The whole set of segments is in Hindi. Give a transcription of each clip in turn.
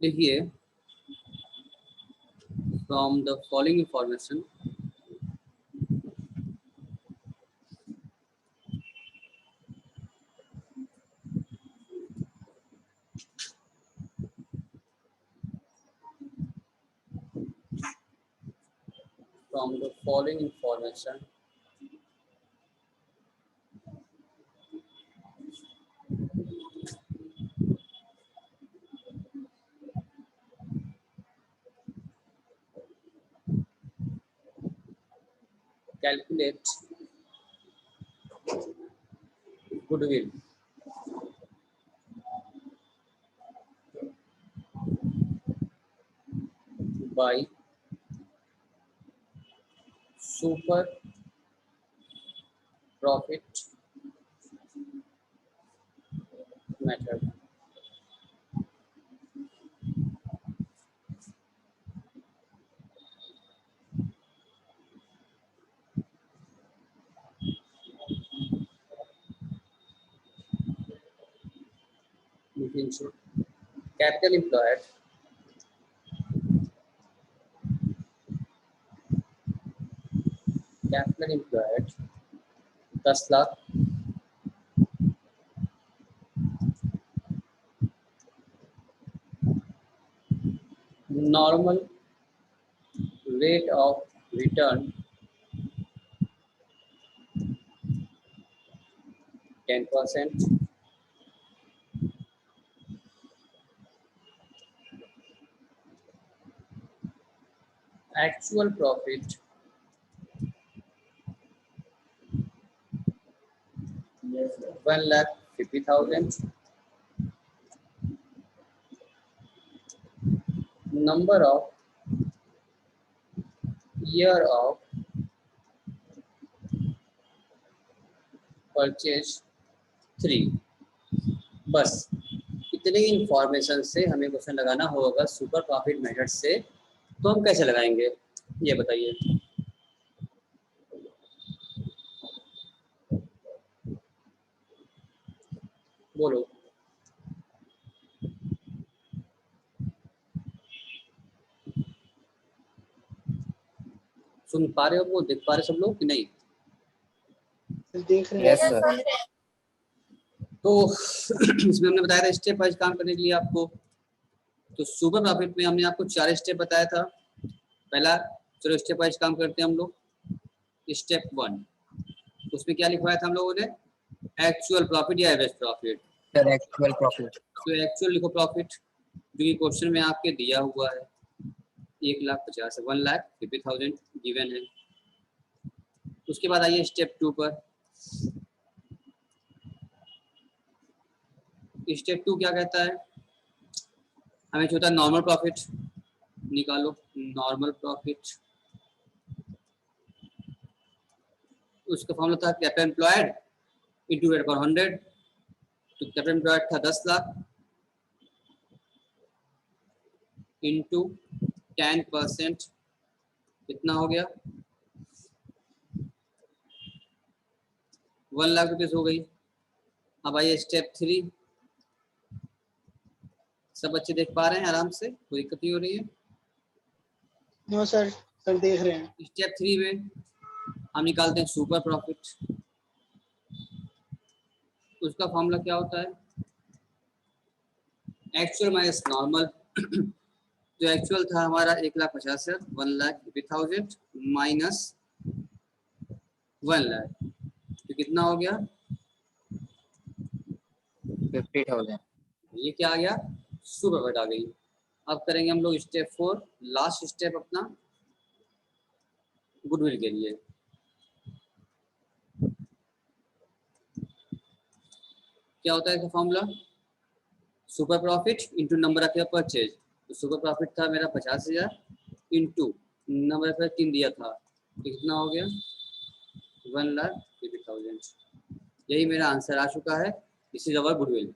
देखिए, from the following information calculate goodwill by super profit method. Capital employed capital employed 10 lakh, normal rate of return 10%, actual profit 1,50,000, number of year of purchase 3। बस इतने इंफॉर्मेशन से हमें क्वेश्चन लगाना होगा सुपर प्रॉफिट मेथड से। तो हम कैसे लगाएंगे ये बताइए। बोलो। सुन पा रहे हो, वो देख पा रहे सब लोग कि नहीं? देख रहे हैं सर। तो इसमें हमने बताया था स्टेप वाइज काम करने के लिए आपको। तो सुपर प्रॉफिट में हमने आपको 4 स्टेप बताया था। पहला, चलो स्टेप वाइज काम करते हैं हम लोग। स्टेप 1, उसमें क्या लिखवाया था हम लोगों ने? एक्चुअल प्रॉफिट या average profit? Sir actual profit. तो एक्चुअल लिखो प्रॉफिट, जो कि क्वेश्चन में आपके दिया हुआ है 1,50,000, 1,50,000 गिवन है। उसके बाद आइए स्टेप 2 पर। स्टेप 2 क्या कहता है? हमें होता है नॉर्मल प्रॉफिट निकालो। नॉर्मल प्रॉफिट, उसका फॉर्मूला था कैपिटल एम्प्लॉयड इंटू रेट पर 100। तो कैपिटल एम्प्लॉयड था 10 लाख इंटू 10%, कितना हो गया? 1 लाख रुपीज हो गई। अब आइए स्टेप 3। सब बच्चे देख पा रहे हैं आराम से, कोई दिक्कत नहीं हो रही है? नो सर, सर देख रहे हैं। स्टेप 3 में हम निकालते हैं सुपर प्रॉफिट। उसका फॉर्मूला क्या होता है? Actual minus normal. जो एक्चुअल था हमारा 1,50,000, 1,50,000 माइनस 1 लाख, तो कितना हो गया? 50,000। ये क्या आ गया? सुपर प्रॉफिट आ गई। अब करेंगे हम लोग स्टेप 4, लास्ट स्टेप अपना गुडविल के लिए। क्या होता है इसका formula? Super profit into number of your purchase. तो सुपर प्रॉफिट था मेरा 50,000 इंटू नंबर ऑफ 3 दिया था, तो कितना हो गया? 1,50,000। यही मेरा आंसर आ चुका है। This is our goodwill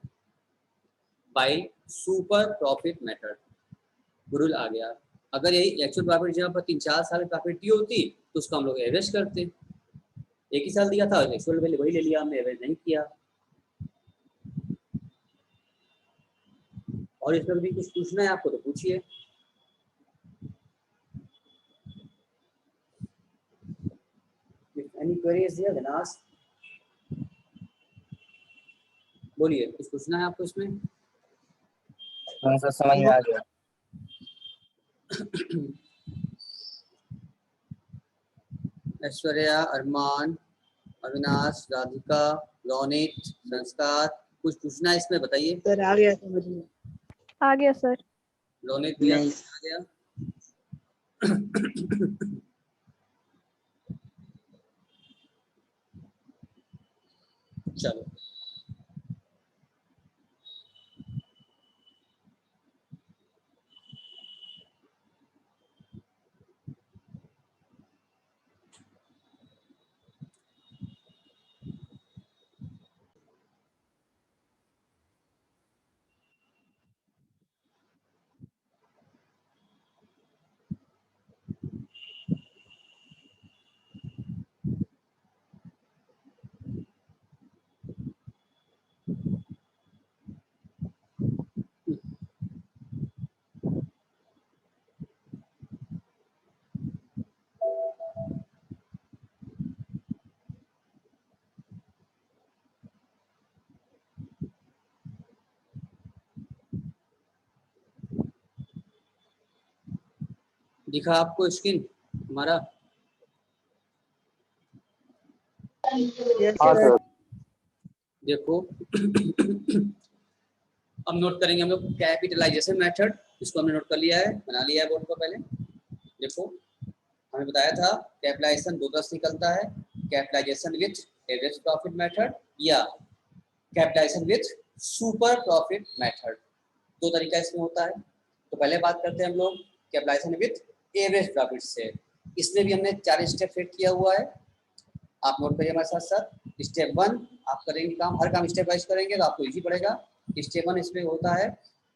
by super profit method. Goodwill आ गया। अगर यही एक्चुअल प्रॉफिट जहाँ पर 3-4 साल प्रॉफिट दी होती तो उसको हम लोग एवरेज करते। एक ही साल दिया था, एक्चुअल वही ले लिया हमने, एवरेज नहीं किया। और इसमें भी कुछ पूछना है आपको तो पूछिए। Any queries there then ask. बोलिए, कुछ पूछना है आपको इसमें? हाँ सर, समझ में आ गया। ऐश्वर्या, अरमान, अविनाश, राधिका, रोनित, संस्कार, कुछ पूछना है इसमें बताइए। सर आ गया समझ में। आ गया सर। रोनित भी नहीं। आ गया। चलो दिखा आपको स्क्रीन हमारा? यस हाँ सर। सर। देखो अब नोट करेंगे हम लोग कैपिटलाइजेशन मेथड। इसको हमने नोट कर लिया है, बना लिया है बोर्ड पर पहले। देखो हमें बताया था कैपिटलाइजेशन दो तरह से निकलता है, capitalisation with average profit method या capitalisation with super profit method. दो तरीका इसमें होता है। तो पहले बात करते हैं हम लोग कैपिटलाइजेशन विथ एवरेज प्रॉफिट से। इसमें भी हमने 4 स्टेप सेट किया हुआ है, आप नोट करिए हमारे साथ साथ। स्टेप 1 आप करेंगे काम, हर काम स्टेप वाइज करेंगे तो आपको इजी पड़ेगा। स्टेप 1 इसमें होता है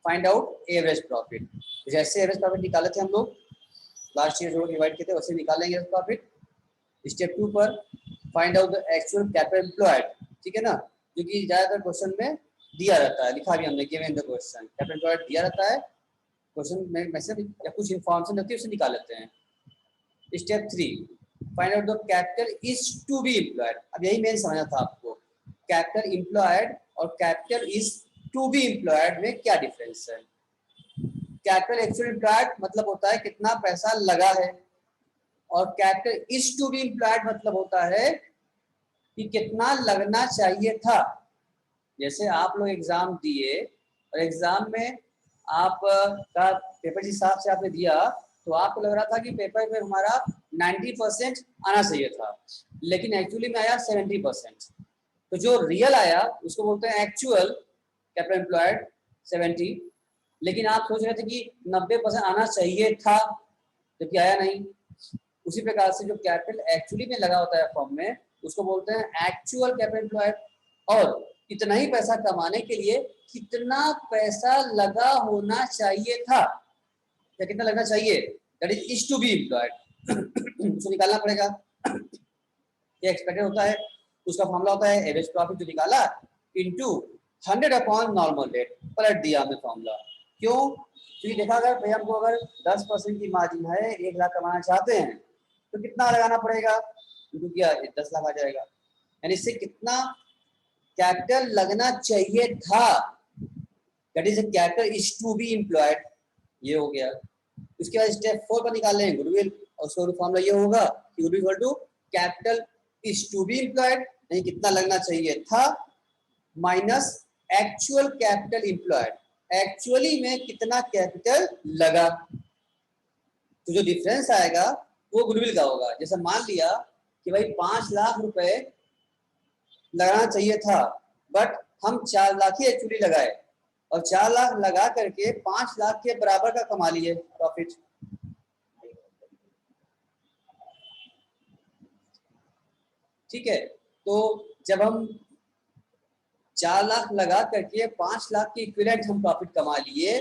फाइंड आउट एवरेज प्रॉफिट। जैसे एवरेज प्रॉफिट निकाले थे हम लोग लास्ट ईयर जो डिवाइड किए थे वैसे निकालेंगे एवरेज प्रॉफिट। स्टेप 2 पर find out the actual capital employed, ठीक है ना, क्योंकि ज्यादातर क्वेश्चन में दिया रहता है, लिखा भी हमने given the question, capital employed दिया रहता है क्वेश्चन में, मैसेज या कुछ इन्फॉर्मेशन रहती है उसे निकाल लेते हैं। Step 3 find out the capital is to be employed. अब यही मेन समझना था आपको, कैपिटल एम्प्लॉयड और capital is to be employed में क्या डिफरेंस है। कैपिटल एक्चुअली एम्प्लॉयड मतलब होता है कितना पैसा लगा है, और capital is to be employed मतलब होता है कि कितना लगना चाहिए था। जैसे आप लोग एग्जाम दिए और एग्जाम में आप का पेपर जिस हिसाब से आपने दिया तो आपको लग रहा था कि पेपर में हमारा 90% आना चाहिए था, लेकिन एक्चुअली में आया 70%। तो जो रियल आया उसको बोलते हैं एक्चुअल कैपिटल एम्प्लॉयड 70, लेकिन आप सोच रहे थे कि 90% आना चाहिए था जबकि आया नहीं। उसी प्रकार से जो कैपिटल एक्चुअली में लगा होता है फॉर्म में उसको बोलते हैं एक्चुअल कैपिटल एम्प्लॉयड। और इतना ही पैसा कमाने के लिए कितना पैसा लगा होना चाहिए था या कितना लगना चाहिए, that is to be employed, उसको निकालना पड़ेगा। ये एक्सपेक्टेड होता है, उसका फॉर्मूला होता है एवरेज प्रॉफिट जो निकाला इनटू 100 अपॉन नॉर्मल रेट, पलट दिया हमने फॉर्मूला। क्यों? क्योंकि देखा अगर भैया हमको अगर 10% की मार्जिन है, 1 लाख कमाना चाहते हैं तो कितना लगाना पड़ेगा, इनटू किया 10 लाख आ जाएगा। यानी इससे कितना कैपिटल लगना चाहिए था, that is capital is to be employed, ये हो गया। उसके बाद स्टेप 4 पर निकाल लेंगे गुडविल, और उसका फॉर्मूला ये होगा कि goodwill equal to capital is to be employed, नहीं कितना लगना चाहिए था, minus actual capital employed, actually में कितना कैपिटल लगा। तो जो डिफरेंस आएगा वो गुडविल का होगा। जैसे मान लिया कि भाई 5 लाख रुपए लगाना चाहिए था, बट हम 4 लाख ही एक्चुअली लगाए और 4 लाख लगा करके 5 लाख के बराबर का कमा लिए प्रॉफिट। ठीक है, तो जब हम 4 लाख लगा करके 5 लाख के इक्विवेलेंट हम प्रॉफिट कमा लिए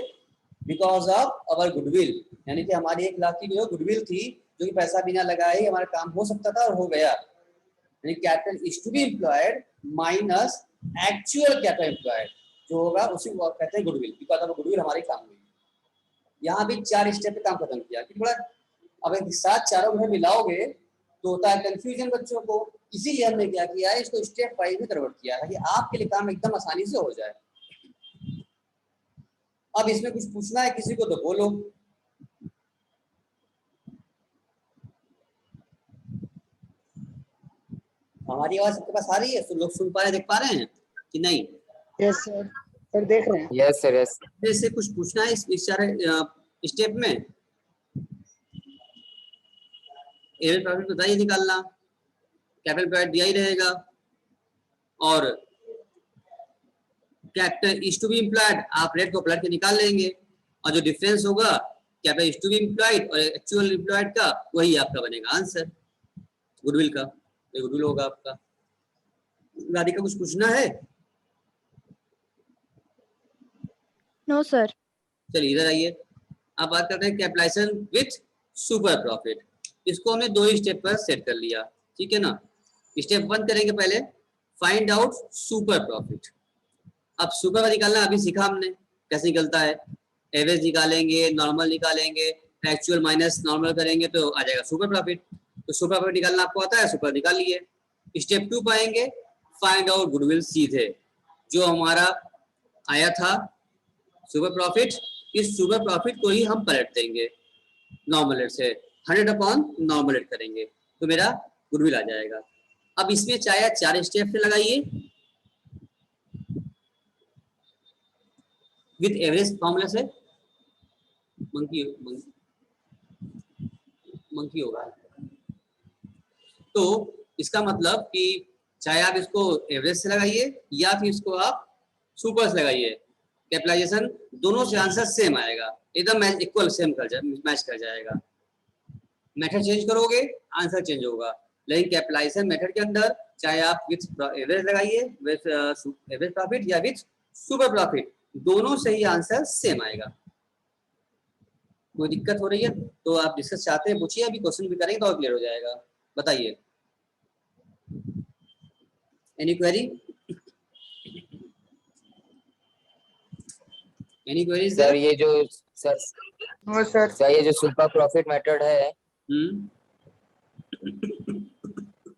बिकॉज ऑफ अवर गुडविल, यानी कि हमारी 1 लाख की जो गुडविल थी जो कि पैसा बिना लगाए ही हमारा काम हो सकता था और हो गया। यानी capital is to be employed minus actual capital employed. जो होगा उसी को कहते हैं गुडविल, क्योंकि अब गुडविल हमारी काम हुई। यहाँ भी 4 स्टेप पे काम खत्म किया, क्योंकि बड़ा अब एक साथ चारों में मिलाओगे तो होता है कंफ्यूजन बच्चों को। इसीलिए हमने क्या किया है, इसको स्टेप वाइज में कन्वर्ट किया है कि आपके लिए काम एकदम आसानी से हो जाए। अब इसमें कुछ पूछना है किसी को तो बोलो। हमारी आवाज सबके पास आ रही है? तो लोग सुन पा रहे, देख पा रहे हैं कि नहीं? यस सर, सर देख रहे हैं। Yes sir yes. से कुछ पूछना है इस सारे स्टेप में? एवरेज प्रॉफिट बताइए निकालना, कैपिटल पॉइंट दिया ही रहेगा, और capital is to be employed आप रेट को पलट के निकाल लेंगे, और जो डिफरेंस होगा capital is to be employed और एक्चुअल इम्प्लॉयड का, वही आपका बनेगा आंसर गुडविल का। तो गुडविल होगा आपका। राधिका कुछ पूछना है? No sir. चलिए इधर आइए। अब बात करते हैं कैपिटलाइजेशन विथ सुपर प्रॉफिट। इसको हमने 2 स्टेप पर सेट कर लिया, ठीक है ना। स्टेप 1 करेंगे पहले, फाइंड आउट सुपर प्रॉफिट। अब सुपर का निकालना अभी सीखा हमने कैसे निकलता है। एवरेज निकालेंगे, नॉर्मल निकालेंगे, एक्चुअल माइनस नॉर्मल करेंगे तो आ जाएगा सुपर प्रॉफिट। तो सुपर प्रॉफिट निकालना आपको आता है, सुपर निकाल लिए। स्टेप 2 पाएंगे, फाइंड आउट गुडविल। सीधे जो हमारा आया था सुपर प्रॉफिट, इस सुपर प्रॉफिट को ही हम पलट देंगे नॉर्मल रेट से, 100 अपॉन नॉर्मल रेट करेंगे तो मेरा गुडविल आ जाएगा। अब इसमें चाहे 4 स्टेप से लगाइए विथ एवरेज फॉर्मूला से। मंकी मंकी होगा। तो इसका मतलब कि चाहे आप इसको एवरेज से लगाइए या फिर इसको आप सुपर से लगाइए, कैपिटलाइजेशन दोनों से आंसर सेम आएगा, एकदम इक्वल सेम मैच कर जाएगा। मेथड चेंज करोगे आंसर चेंज होगा, लेकिन कैपिटलाइजेशन मेथड के अंदर चाहे आप विथ एवरेज लगाइए, विथ एवरेज प्रॉफिट या विथ सुपर प्रॉफिट, दोनों से ही आंसर सेम आएगा। कोई दिक्कत हो रही है तो आप डिस्कस चाहते हैं पूछिए, अभी क्वेश्चन भी करेंगे तो और क्लियर हो जाएगा। बताइए, any query? Any queries sir ये जो सर नो सर। सर ये जो सुपर प्रॉफिट मेथड है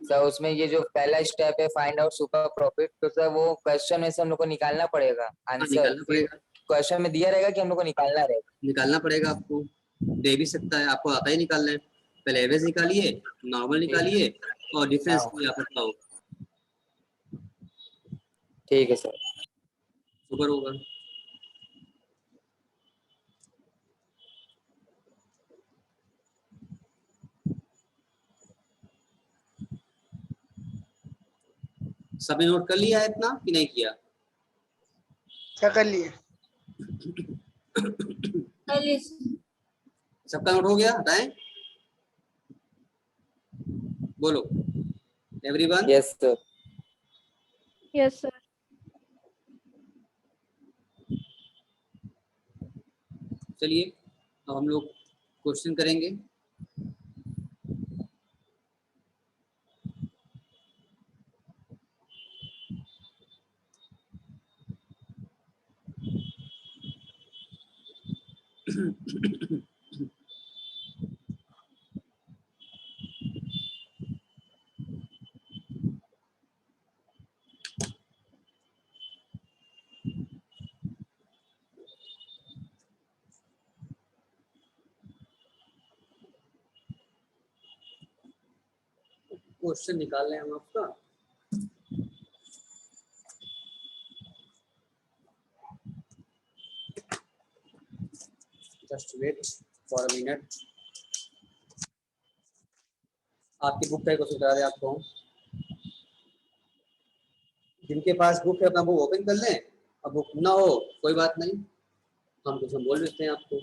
सर, उसमें ये जो पहला स्टेप है फाइंड आउट सुपर प्रॉफिट, तो सर वो क्वेश्चन में से हम लोग को निकालना पड़ेगा आंसर। निकालना पड़ेगा, क्वेश्चन में दिया रहेगा कि हम लोग को निकालना रहेगा? निकालना पड़ेगा आपको, दे भी सकता है, आपको आता ही निकालना है। पहले एवरेज निकालिए, नॉर्मल निकालिए और डिफरेंस हाँ। कोई आप बताओ। ठीक है सर। सुपर होगा। सबने नोट कर लिया है इतना कि नहीं किया? क्या कर लिए? सबका नोट हो गया? बताएं, बोलो everyone. Yes sir. Yes sir. चलिए अब हम लोग क्वेश्चन करेंगे। क्वेश्चन निकाल रहे हैं हम आपका। Just wait for a minute. आपकी बुक का क्वेश्चन करा रहे आपको। जिनके पास बुक है अपना बुक ओपन कर लें, अब बुक ना हो कोई बात नहीं, हम कुछ बोल देते हैं आपको,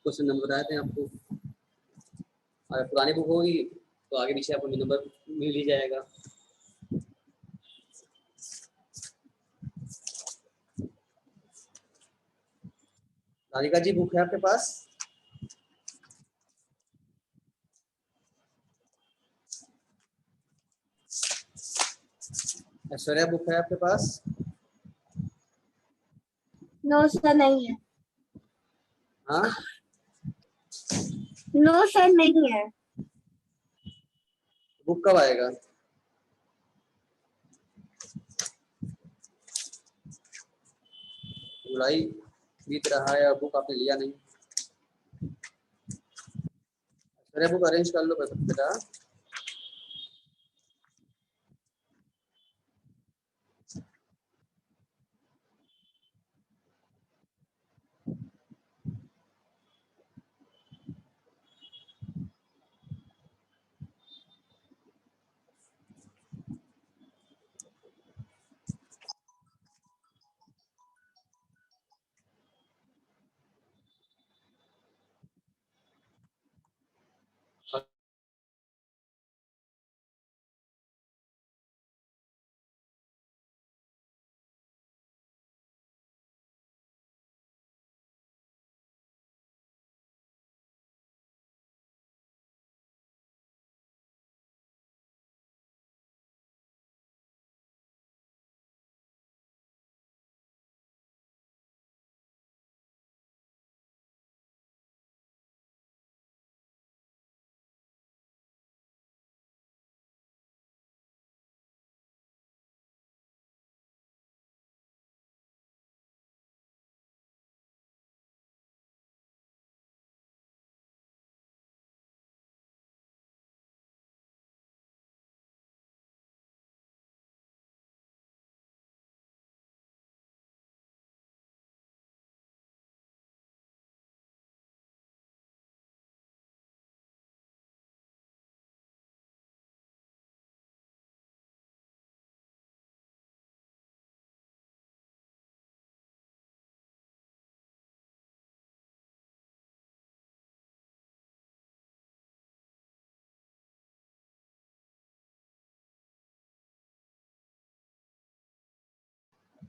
क्वेश्चन नंबर बता देते हैं आपको। अगर पुरानी बुक होगी तो आगे पीछे आपको नंबर मिल ही जाएगा। राधिका जी बुक है आपके पास? ऐश्वर्या बुक है आपके पास? नो सर नहीं है। हाँ, नो सर नहीं है। बुक कब आएगा? जुलाई बीत रहा है, बुक आपने लिया नहीं। अरे बुक अरेंज कर लो बेटा।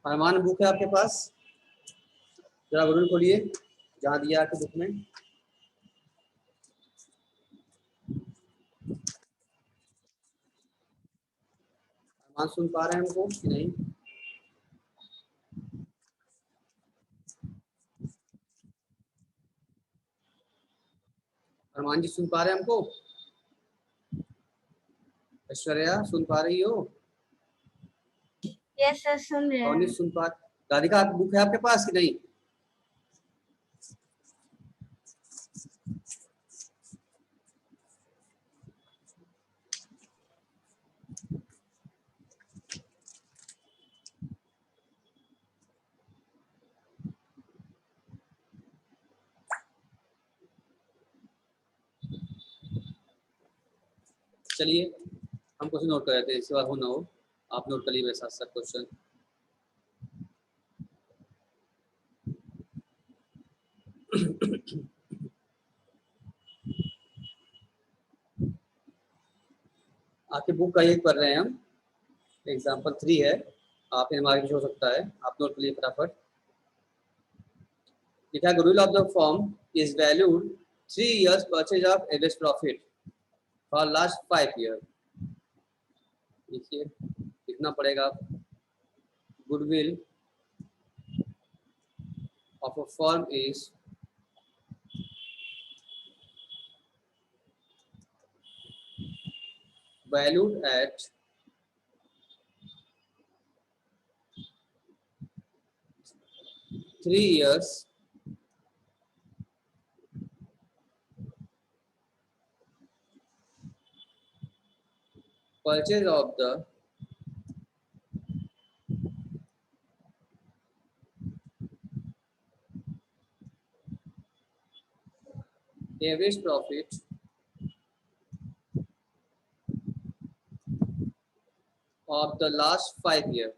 अरमान बुक है आपके पास? जरा गुरुल खोलिए जहाँ दिया आपके बुक में। अरमान सुन पा रहे हैं हमको कि नहीं? अरमान जी सुन पा रहे हैं हमको? ऐश्वर्या सुन पा रही हो? यस सर सुन रहे कौन हैं। सुन पा? राधिका बुक है आपके पास कि नहीं? चलिए हम क्वेश्चन नोट कर रहे थे, इसके बाद हो ना हो आप नोट कर लीजिए साथ साथ क्वेश्चन। आपकी बुक का ये पढ़ रहे हैं हम, एग्जाम्पल 3 है, आप हमारे पीछे हो सकता है, आप नोट कर लीजिए फटाफट। लिखा है goodwill of the firm is valued 3 years purchase of average profit for last 5 year। देखिए लिखना पड़ेगा, goodwill of a firm is valued at 3 years purchase of the average profit of the last 5 year।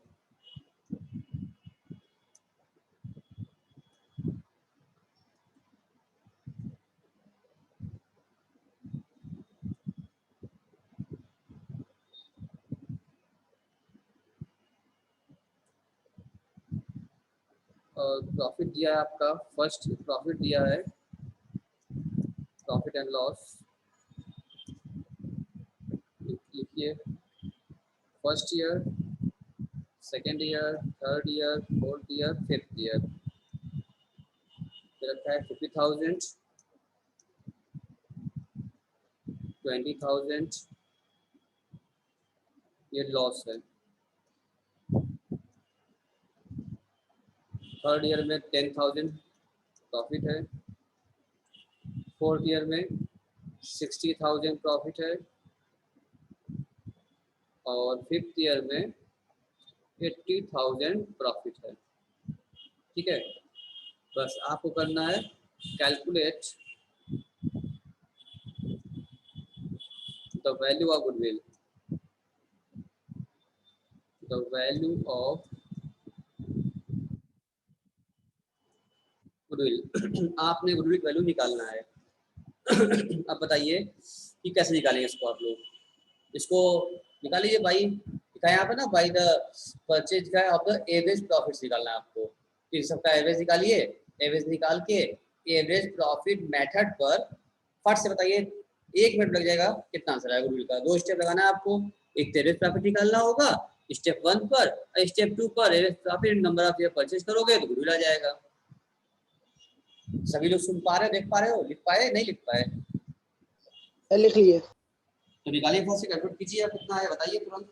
Profit दिया है आपका, फर्स्ट प्रॉफिट दिया है, प्रॉफिट एंड लॉस लिखिए, first year, second year, third year, fourth year, fifth year. पे रखा है 50,000, 20,000, ये लॉस है। थर्ड ईयर में 10,000 प्रॉफिट है। फोर्थ ईयर में 60,000 प्रॉफिट है और फिफ्थ ईयर में 80,000 प्रॉफिट है। ठीक है, बस आपको करना है calculate the value of goodwill, the value of goodwill. आपने गुडविल वैल्यू निकालना है। अब बताइए कि कैसे निकालेंगे इसको आप लोग। इसको निकालिए भाई, दिखा यहाँ पे ना, बाई द परचेज का ऑफ द एवरेज प्रॉफिट निकालना है आपको। तो इस सबका एवरेज निकालिए। एवरेज निकाल के एवरेज प्रॉफिट मेथड पर फट से बताइए, 1 मिनट लग जाएगा, कितना आंसर आएगा गुडविल का। 2 स्टेप लगाना है आपको। एक तो एवरेज प्रॉफिट निकालना होगा स्टेप 1 पर, और स्टेप 2 पर average profit number of year purchase करोगे तो गुडविल आ जाएगा। सभी लोग सुन पा रहे हो, देख पा रहे हो, लिख पाए नहीं लिख पाए? लिख लिए। तो निकालिए, फर्स्ट से कैलकुलेट कीजिए, आप कितना है बताइए तुरंत।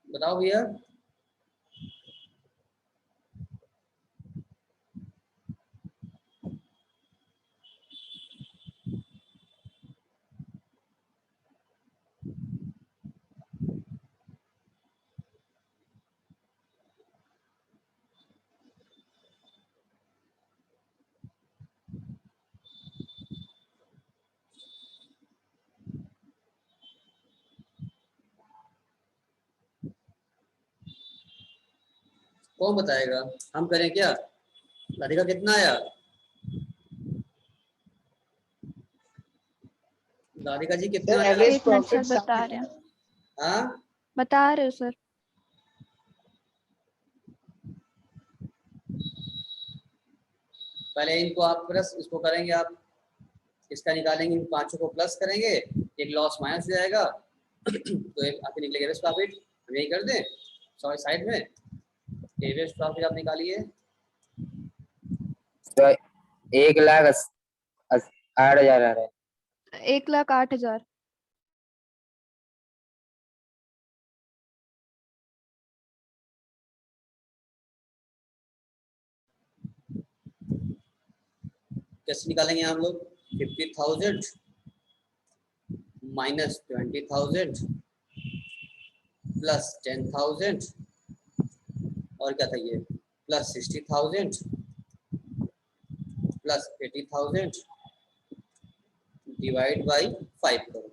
बताओ भैया। कौन बताएगा? हम करें क्या? राधिका कितना आया? राधिका जी कितना आया? एवरेज एक मिनट सर, प्रॉफिट बता रहे हैं, हाँ, बता रहे हो सर। पहले इनको आप प्लस इसको करेंगे, आप इसका निकालेंगे, इन पांचों को प्लस करेंगे, एक लॉस माइनस हो जाएगा। तो एक आपके निकलेगा एवरेज प्रॉफिट। हम यही कर दें, सॉरी साइड में एवरेज प्रॉफिट आप निकालिए। तो 1,08,000 आ रहा है। 1,08,000। कैसे निकालेंगे हम लोग? 50,000 माइनस 20,000 प्लस 10,000 और क्या था ये, प्लस 60,000 प्लस 80,000 डिवाइड बाई 5 करो।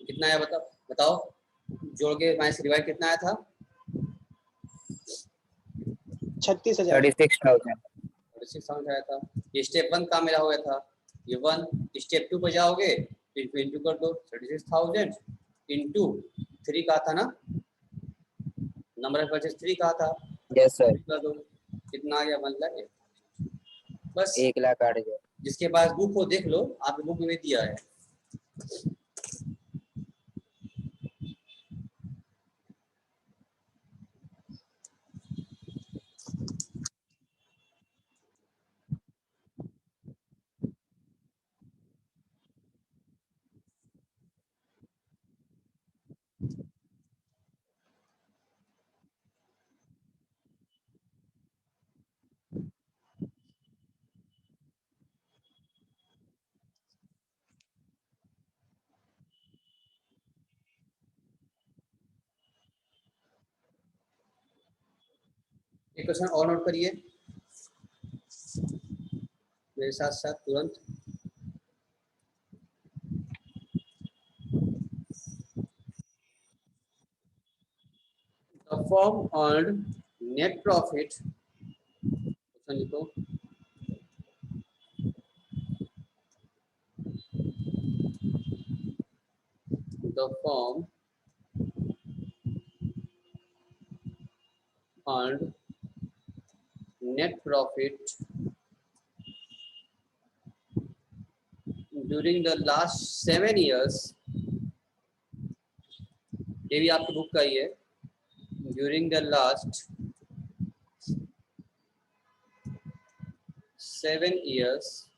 कितना आया बताओ, बताओ जोड़ के माइनस डिवाइड कितना आया था? 36,000। 36,000। 36,000 आया था। ये स्टेप 1 का मेरा हो गया था, ये 1। स्टेप 2 पर जाओगे तो इंटू कर दो, 36,000 इंटू 3 का था ना, नंबर ऑफ परचेज 3 का था, यस सर। कर दो, कितना आ गया? 1 लाख। बस 1,08,000। जिसके पास बुक हो देख लो, आपके बुक में दिया है। एक क्वेश्चन और नोट करिए मेरे साथ साथ तुरंत। The firm earned net profit, question लिखो, the firm earned net profit during the last 7 years, ये भी आपकी बुक का ही है, during the last 7 years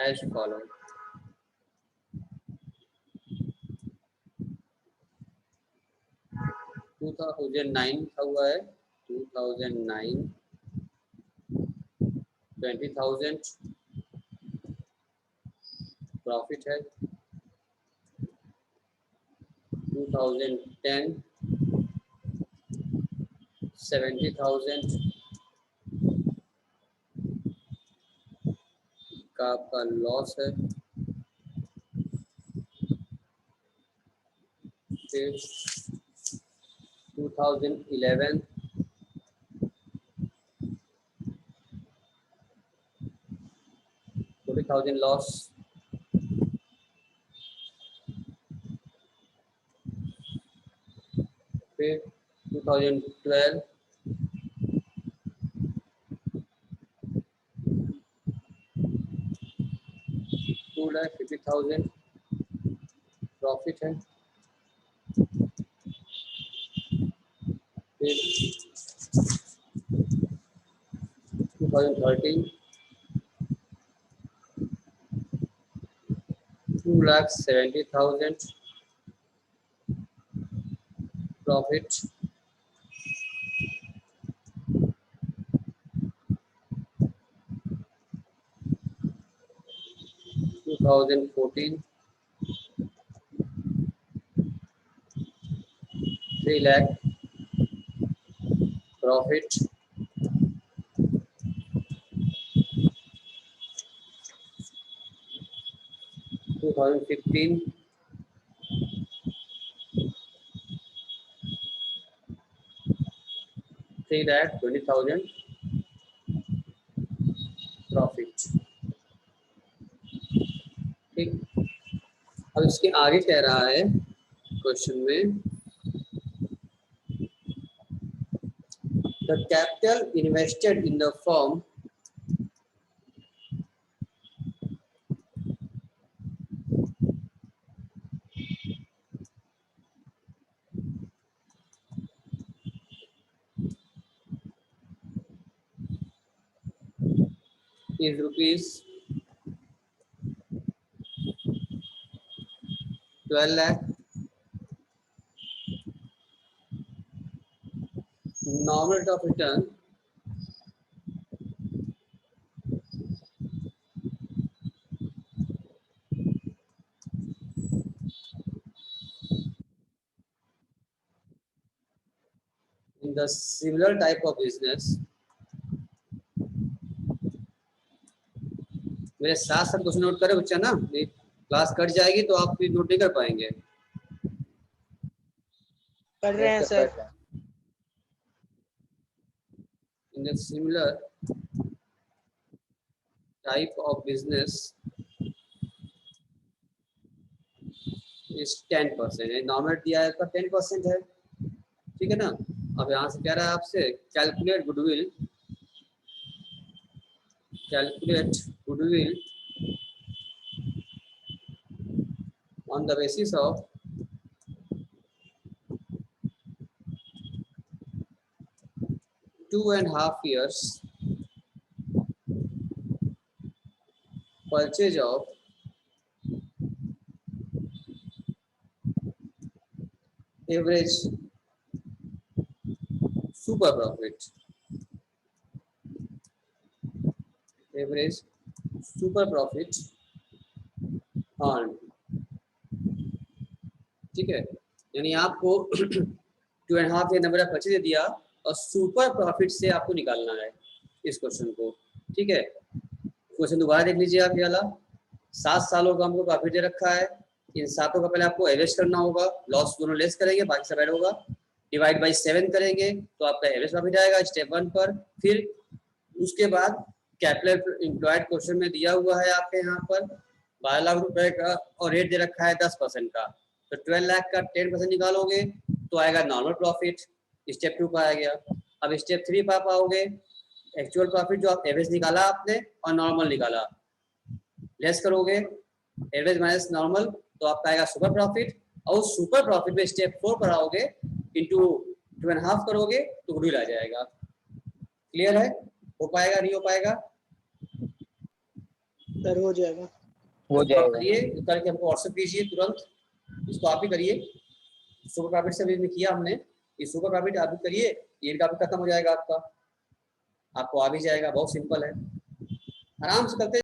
as follows. To 2009 का हुआ है, 2009 20,000 प्रॉफिट है, 2010 70,000 का आपका लॉस है, फिर 2011 40,000 लॉस, फिर 2012 2,50,000 प्रॉफिट है, फिर 2013 2,70,000 profit, 2014 3 lakh profit, 2015 3 lakh 20,000 profit. ठीक, अब इसके आगे कह रहा है क्वेश्चन में, the capital invested in the firm is rupees 12 lakh, normal rate of return in the similar type of business, मेरे साथ साथ क्वेश्चन नोट करें बच्चा ना, क्लास कट जाएगी तो आप फिर नोट नहीं कर पाएंगे। कर रहे हैं sir. In a similar type of business is 10%, normal दिया है इसका 10% है, ठीक है ना। अब यहाँ से कह रहा है आपसे calculate goodwill, on the basis of two and a half years purchase of average super profit, earned, ठीक है। यानी आपको 2.5 नंबर ऑफ परचेज दिया और सुपर प्रॉफिट से आपको निकालना है इस क्वेश्चन को, ठीक है। क्वेश्चन दोबारा देख लीजिए आप, ये वाला 7 सालों का हमको प्रॉफिट दे रखा है, इन 7 का पहले आपको एवरेज करना होगा, लॉस दोनों लेस करेंगे, बाकी सब ऐड होगा, डिवाइड बाई 7 करेंगे तो आपका एवरेज प्रॉफिट आएगा स्टेप 1 पर। फिर उसके बाद कैपिटल एम्प्लॉयड क्वेश्चन में दिया हुआ है आपके यहाँ पर 12 लाख रुपए का और रेट दे रखा है 10% का, तो 12 लाख का 10% निकालोगे तो आएगा नॉर्मल प्रॉफिट, स्टेप 2 पर आ गया। अब स्टेप 3 पर पाओगे एक्चुअल प्रॉफिट जो आप एवरेज निकाला आपने और नॉर्मल निकाला, लेस करोगे एवरेज माइनस नॉर्मल तो आपका आएगा सुपर प्रॉफिट, और उस सुपर प्रॉफिट में स्टेप 4 पर आओगे इंटू 2.5 करोगे तो गुडविल आ जाएगा। क्लियर है? हो पाएगा नहीं हो पाएगा? सर हो जाएगा। हो तो आप जाएगा। करिए, करके हमको व्हाट्सएप कीजिए तुरंत, इसको आप ही करिए। सुपर प्रॉफिट से भी किया हमने, ये सुपर प्रॉफिट आप भी करिए, ये इनका भी खत्म हो जाएगा आपका, आपको आ भी जाएगा। बहुत सिंपल है, आराम से करते